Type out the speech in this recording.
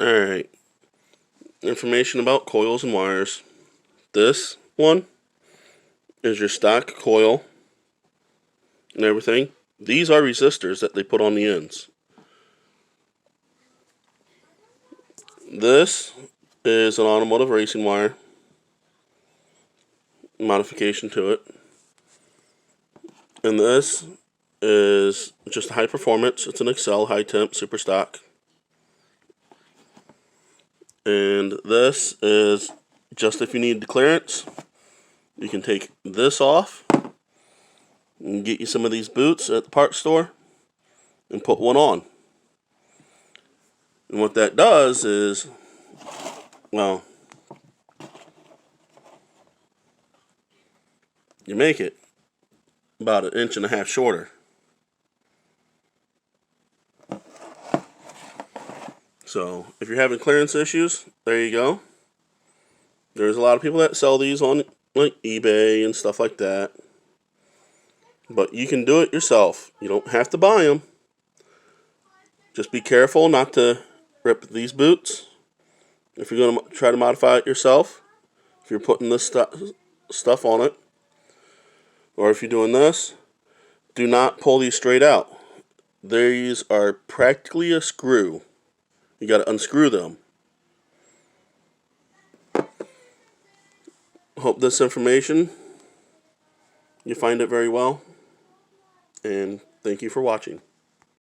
Alright, information about coils and wires. This one is your stock coil and everything. These are resistors that they put on the ends. This is an automotive racing wire, modification to it. And this is just high performance. It's an Excel high temp super stock. And this is just if you need the clearance. You can take this off and get you some of these boots at the parts store and put one on. And what that does is, well, you make it about 1.5 inches shorter. So if you're having clearance issues, there you go. There's a lot of people that sell these on like eBay and stuff like that. But you can do it yourself. You don't have to buy them. Just be careful not to rip these boots. If you're going to try to modify it yourself, if you're putting this stuff on it, or if you're doing this, do not pull these straight out. These are practically a screw. You got to unscrew them. Hope this information, you find it very well, and thank you for watching.